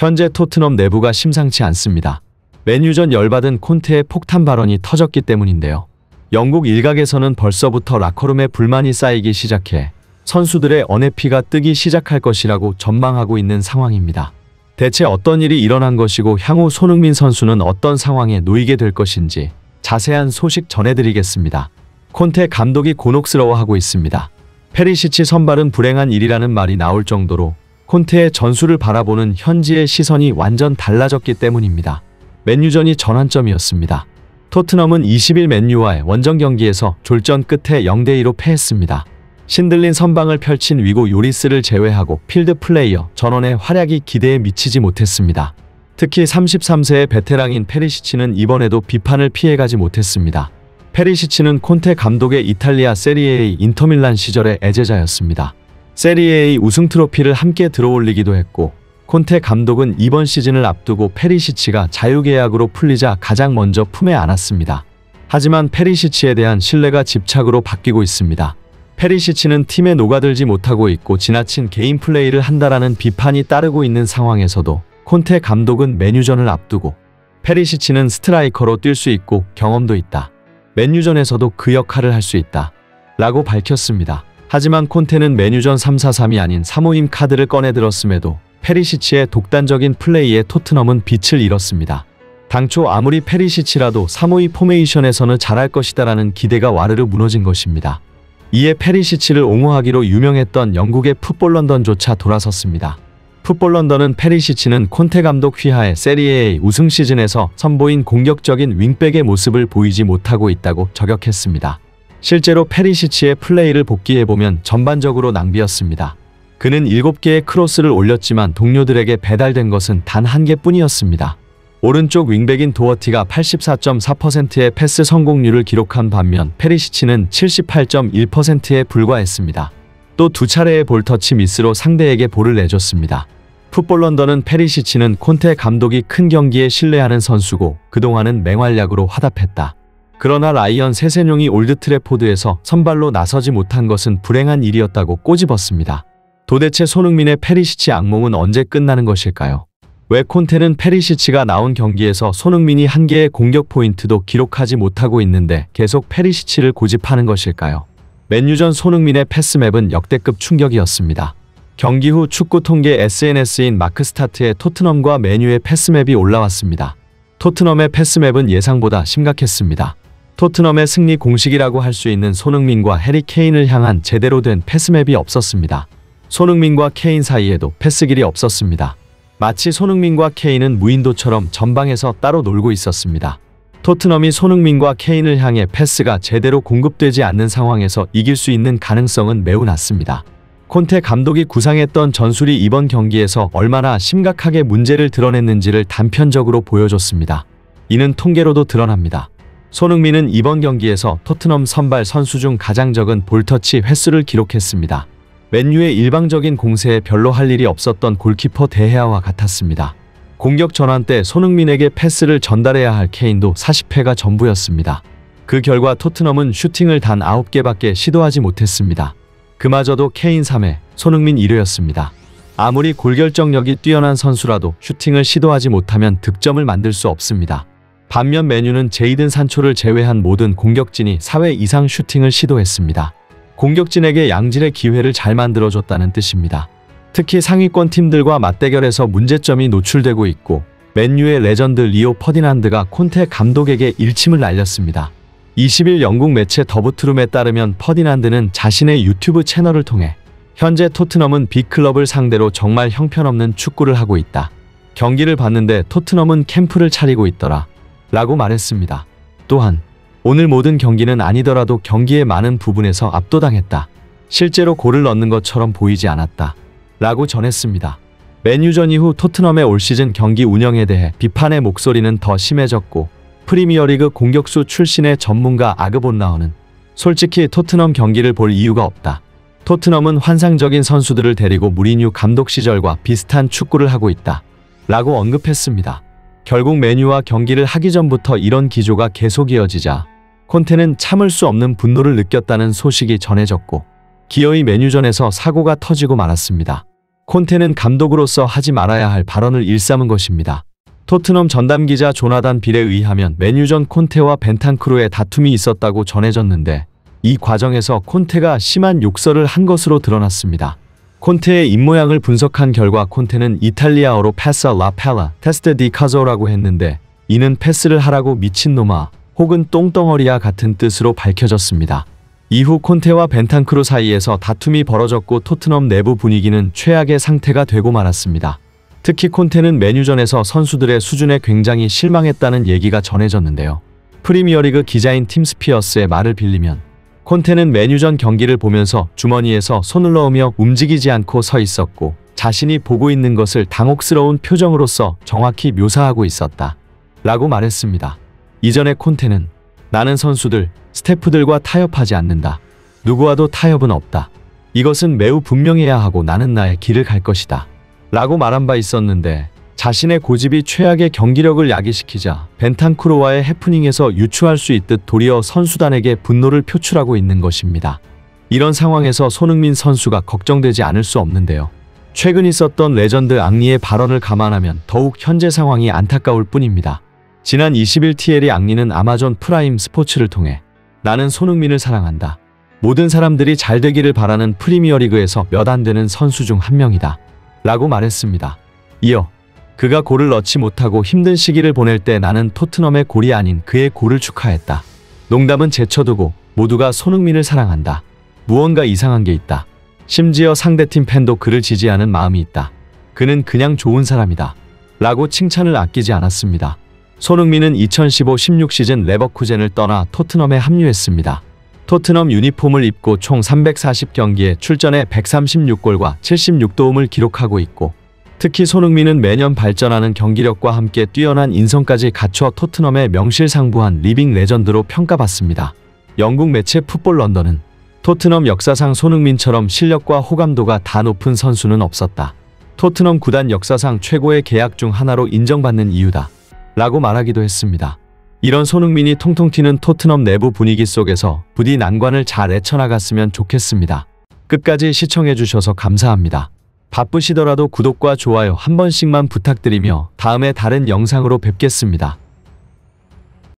현재 토트넘 내부가 심상치 않습니다. 맨유전 열받은 콘테의 폭탄 발언이 터졌기 때문인데요. 영국 일각에서는 벌써부터 라커룸에 불만이 쌓이기 시작해 선수들의 언해피가 뜨기 시작할 것이라고 전망하고 있는 상황입니다. 대체 어떤 일이 일어난 것이고 향후 손흥민 선수는 어떤 상황에 놓이게 될 것인지 자세한 소식 전해드리겠습니다. 콘테 감독이 곤혹스러워하고 있습니다. 페리시치 선발은 불행한 일이라는 말이 나올 정도로 콘테의 전술을 바라보는 현지의 시선이 완전 달라졌기 때문입니다. 맨유전이 전환점이었습니다. 토트넘은 20일 맨유와의 원정 경기에서 졸전 끝에 0대2로 패했습니다. 신들린 선방을 펼친 위고 요리스를 제외하고 필드 플레이어 전원의 활약이 기대에 미치지 못했습니다. 특히 33세의 베테랑인 페리시치는 이번에도 비판을 피해가지 못했습니다. 페리시치는 콘테 감독의 이탈리아 세리에A 인터밀란 시절의 애제자였습니다. 세리에A 우승 트로피를 함께 들어올리기도 했고 콘테 감독은 이번 시즌을 앞두고 페리시치가 자유계약으로 풀리자 가장 먼저 품에 안았습니다. 하지만 페리시치에 대한 신뢰가 집착으로 바뀌고 있습니다. 페리시치는 팀에 녹아들지 못하고 있고 지나친 개인 플레이를 한다라는 비판이 따르고 있는 상황에서도 콘테 감독은 맨유전을 앞두고 페리시치는 스트라이커로 뛸 수 있고 경험도 있다. 맨유전에서도 그 역할을 할 수 있다. 라고 밝혔습니다. 하지만 콘테는 맨유전 3-4-3이 아닌 3-5임 카드를 꺼내들었음에도 페리시치의 독단적인 플레이에 토트넘은 빛을 잃었습니다. 당초 아무리 페리시치라도 3-5-2 포메이션에서는 잘할 것이다라는 기대가 와르르 무너진 것입니다. 이에 페리시치를 옹호하기로 유명했던 영국의 풋볼 런던조차 돌아섰습니다. 풋볼 런던은 페리시치는 콘테 감독 휘하의 세리에A 우승 시즌에서 선보인 공격적인 윙백의 모습을 보이지 못하고 있다고 저격했습니다. 실제로 페리시치의 플레이를 복기해보면 전반적으로 낭비였습니다. 그는 7개의 크로스를 올렸지만 동료들에게 배달된 것은 단 1개뿐이었습니다. 오른쪽 윙백인 도어티가 84.4%의 패스 성공률을 기록한 반면 페리시치는 78.1%에 불과했습니다. 또 2차례의 볼터치 미스로 상대에게 볼을 내줬습니다. 풋볼 런던은 페리시치는 콘테 감독이 큰 경기에 신뢰하는 선수고 그동안은 맹활약으로 화답했다. 그러나 라이언 세세뇽이 올드 트래포드에서 선발로 나서지 못한 것은 불행한 일이었다고 꼬집었습니다. 도대체 손흥민의 페리시치 악몽은 언제 끝나는 것일까요? 왜 콘테는 페리시치가 나온 경기에서 손흥민이 한 개의 공격 포인트도 기록하지 못하고 있는데 계속 페리시치를 고집하는 것일까요? 맨유전 손흥민의 패스맵은 역대급 충격이었습니다. 경기 후 축구 통계 SNS인 마크스타트에 토트넘과 맨유의 패스맵이 올라왔습니다. 토트넘의 패스맵은 예상보다 심각했습니다. 토트넘의 승리 공식이라고 할 수 있는 손흥민과 해리 케인을 향한 제대로 된 패스맵이 없었습니다. 손흥민과 케인 사이에도 패스길이 없었습니다. 마치 손흥민과 케인은 무인도처럼 전방에서 따로 놀고 있었습니다. 토트넘이 손흥민과 케인을 향해 패스가 제대로 공급되지 않는 상황에서 이길 수 있는 가능성은 매우 낮습니다. 콘테 감독이 구상했던 전술이 이번 경기에서 얼마나 심각하게 문제를 드러냈는지를 단편적으로 보여줬습니다. 이는 통계로도 드러납니다. 손흥민은 이번 경기에서 토트넘 선발 선수 중 가장 적은 볼터치 횟수를 기록했습니다. 맨유의 일방적인 공세에 별로 할 일이 없었던 골키퍼 데헤아와 같았습니다. 공격 전환 때 손흥민에게 패스를 전달해야 할 케인도 40회가 전부였습니다. 그 결과 토트넘은 슈팅을 단 9개밖에 시도하지 못했습니다. 그마저도 케인 3회, 손흥민 1회였습니다. 아무리 골결정력이 뛰어난 선수라도 슈팅을 시도하지 못하면 득점을 만들 수 없습니다. 반면 맨유는 제이든 산초를 제외한 모든 공격진이 4회 이상 슈팅을 시도했습니다. 공격진에게 양질의 기회를 잘 만들어줬다는 뜻입니다. 특히 상위권 팀들과 맞대결에서 문제점이 노출되고 있고 맨유의 레전드 리오 퍼디난드가 콘테 감독에게 일침을 날렸습니다. 20일 영국 매체 더부트룸에 따르면 퍼디난드는 자신의 유튜브 채널을 통해 현재 토트넘은 빅클럽을 상대로 정말 형편없는 축구를 하고 있다. 경기를 봤는데 토트넘은 캠프를 차리고 있더라. 라고 말했습니다. 또한 오늘 모든 경기는 아니더라도 경기의 많은 부분에서 압도당했다. 실제로 골을 넣는 것처럼 보이지 않았다. 라고 전했습니다. 맨유전 이후 토트넘의 올 시즌 경기 운영에 대해 비판의 목소리는 더 심해졌고 프리미어리그 공격수 출신의 전문가 아그본라우는 솔직히 토트넘 경기를 볼 이유가 없다. 토트넘은 환상적인 선수들을 데리고 무리뉴 감독 시절과 비슷한 축구를 하고 있다. 라고 언급했습니다. 결국 맨유와 경기를 하기 전부터 이런 기조가 계속 이어지자 콘테는 참을 수 없는 분노를 느꼈다는 소식이 전해졌고 기어이 맨유전에서 사고가 터지고 말았습니다. 콘테는 감독으로서 하지 말아야 할 발언을 일삼은 것입니다. 토트넘 전담기자 조나단 빌에 의하면 맨유전 콘테와 벤탄쿠르의 다툼이 있었다고 전해졌는데 이 과정에서 콘테가 심한 욕설을 한 것으로 드러났습니다. 콘테의 입모양을 분석한 결과 콘테는 이탈리아어로 패스 라 펠라 테스트 디 카조라고 했는데 이는 패스를 하라고 미친놈아 혹은 똥덩어리야 같은 뜻으로 밝혀졌습니다. 이후 콘테와 벤탄쿠르 사이에서 다툼이 벌어졌고 토트넘 내부 분위기는 최악의 상태가 되고 말았습니다. 특히 콘테는 맨유전에서 선수들의 수준에 굉장히 실망했다는 얘기가 전해졌는데요. 프리미어리그 기자인 팀 스피어스의 말을 빌리면 콘테는 맨유전 경기를 보면서 주머니에서 손을 넣으며 움직이지 않고 서 있었고 자신이 보고 있는 것을 당혹스러운 표정으로서 정확히 묘사하고 있었다. 라고 말했습니다. 이전에 콘테는 나는 선수들, 스태프들과 타협하지 않는다. 누구와도 타협은 없다. 이것은 매우 분명해야 하고 나는 나의 길을 갈 것이다. 라고 말한 바 있었는데 자신의 고집이 최악의 경기력을 야기시키자 벤탄쿠르와의 해프닝에서 유추할 수 있듯 도리어 선수단에게 분노를 표출하고 있는 것입니다. 이런 상황에서 손흥민 선수가 걱정되지 않을 수 없는데요. 최근 있었던 레전드 앙리의 발언을 감안하면 더욱 현재 상황이 안타까울 뿐입니다. 지난 20일 티에리 앙리는 아마존 프라임 스포츠를 통해 나는 손흥민을 사랑한다. 모든 사람들이 잘 되기를 바라는 프리미어리그에서 몇 안 되는 선수 중 한 명이다. 라고 말했습니다. 이어 그가 골을 넣지 못하고 힘든 시기를 보낼 때 나는 토트넘의 골이 아닌 그의 골을 축하했다. 농담은 제쳐두고 모두가 손흥민을 사랑한다. 무언가 이상한 게 있다. 심지어 상대팀 팬도 그를 지지하는 마음이 있다. 그는 그냥 좋은 사람이다. 라고 칭찬을 아끼지 않았습니다. 손흥민은 2015-16 시즌 레버쿠젠을 떠나 토트넘에 합류했습니다. 토트넘 유니폼을 입고 총 340경기에 출전해 136골과 76도움을 기록하고 있고 특히 손흥민은 매년 발전하는 경기력과 함께 뛰어난 인성까지 갖춰 토트넘의 명실상부한 리빙 레전드로 평가받습니다. 영국 매체 풋볼 런던은 토트넘 역사상 손흥민처럼 실력과 호감도가 다 높은 선수는 없었다. 토트넘 구단 역사상 최고의 계약 중 하나로 인정받는 이유다. 라고 말하기도 했습니다. 이런 손흥민이 통통 튀는 토트넘 내부 분위기 속에서 부디 난관을 잘 헤쳐나갔으면 좋겠습니다. 끝까지 시청해주셔서 감사합니다. 바쁘시더라도 구독과 좋아요 한 번씩만 부탁드리며 다음에 다른 영상으로 뵙겠습니다.